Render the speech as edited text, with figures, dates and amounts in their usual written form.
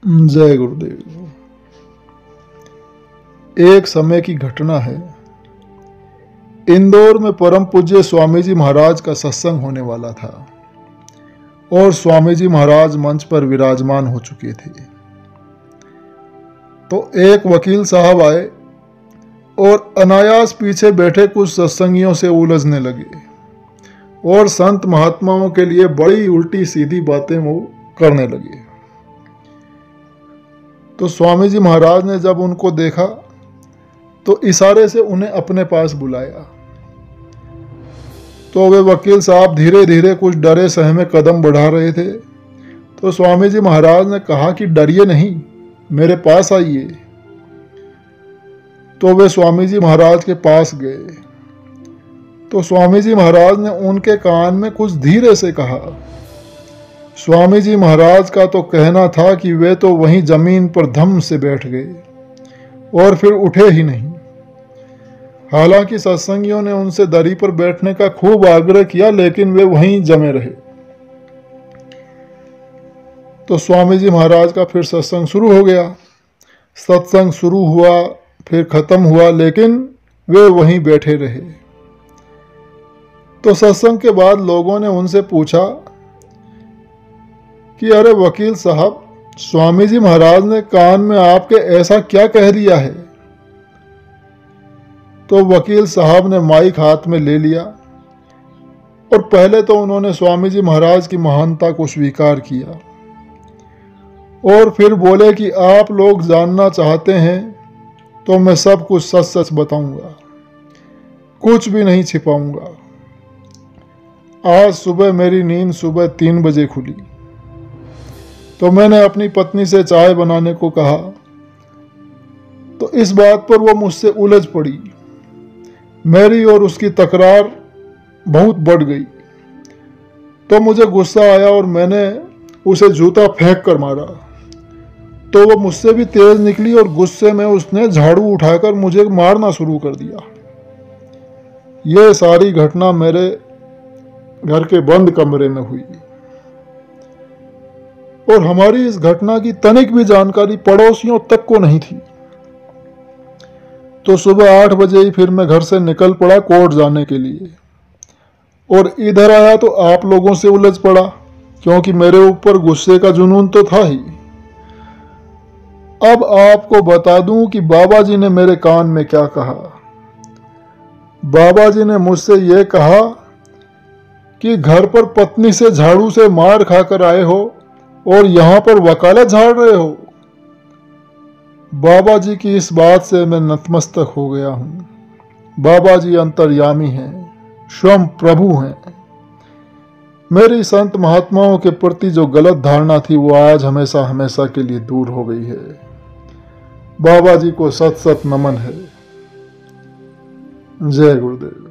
जय गुरुदेव। एक समय की घटना है। इंदौर में परम पूज्य स्वामी जी महाराज का सत्संग होने वाला था और स्वामी जी महाराज मंच पर विराजमान हो चुके थे। तो एक वकील साहब आए और अनायास पीछे बैठे कुछ सत्संगियों से उलझने लगे और संत महात्माओं के लिए बड़ी उल्टी सीधी बातें वो करने लगे। तो स्वामी जी महाराज ने जब उनको देखा तो इशारे से उन्हें अपने पास बुलाया। तो वे वकील साहब धीरे धीरे कुछ डरे सहमे कदम बढ़ा रहे थे। तो स्वामी जी महाराज ने कहा कि डरिए नहीं, मेरे पास आइए। तो वे स्वामी जी महाराज के पास गए। तो स्वामी जी महाराज ने उनके कान में कुछ धीरे से कहा। स्वामी जी महाराज का तो कहना था कि वे तो वहीं जमीन पर धम से बैठ गए और फिर उठे ही नहीं। हालांकि सत्संगियों ने उनसे दरी पर बैठने का खूब आग्रह किया, लेकिन वे वहीं जमे रहे। तो स्वामी जी महाराज का फिर सत्संग शुरू हो गया। सत्संग शुरू हुआ, फिर खत्म हुआ, लेकिन वे वहीं बैठे रहे। तो सत्संग के बाद लोगों ने उनसे पूछा कि अरे वकील साहब, स्वामी जी महाराज ने कान में आपके ऐसा क्या कह दिया है? तो वकील साहब ने माइक हाथ में ले लिया और पहले तो उन्होंने स्वामी जी महाराज की महानता को स्वीकार किया और फिर बोले कि आप लोग जानना चाहते हैं तो मैं सब कुछ सच सच बताऊंगा, कुछ भी नहीं छिपाऊंगा। आज सुबह मेरी नींद सुबह 3 बजे खुली तो मैंने अपनी पत्नी से चाय बनाने को कहा। तो इस बात पर वो मुझसे उलझ पड़ी। मेरी और उसकी तकरार बहुत बढ़ गई। तो मुझे गुस्सा आया और मैंने उसे जूता फेंक कर मारा। तो वो मुझसे भी तेज निकली और गुस्से में उसने झाड़ू उठाकर मुझे मारना शुरू कर दिया। ये सारी घटना मेरे घर के बंद कमरे में हुई और हमारी इस घटना की तनिक भी जानकारी पड़ोसियों तक को नहीं थी। तो सुबह 8 बजे ही फिर मैं घर से निकल पड़ा कोर्ट जाने के लिए और इधर आया तो आप लोगों से उलझ पड़ा, क्योंकि मेरे ऊपर गुस्से का जुनून तो था ही। अब आपको बता दूं कि बाबा जी ने मेरे कान में क्या कहा। बाबा जी ने मुझसे यह कहा कि घर पर पत्नी से झाड़ू से मार खाकर आए हो और यहां पर वकालत झाड़ रहे हो। बाबा जी की इस बात से मैं नतमस्तक हो गया हूं। बाबा जी अंतर्यामी हैं, स्वयं प्रभु हैं। मेरी संत महात्माओं के प्रति जो गलत धारणा थी वो आज हमेशा हमेशा के लिए दूर हो गई है। बाबा जी को सत सत नमन है। जय गुरुदेव।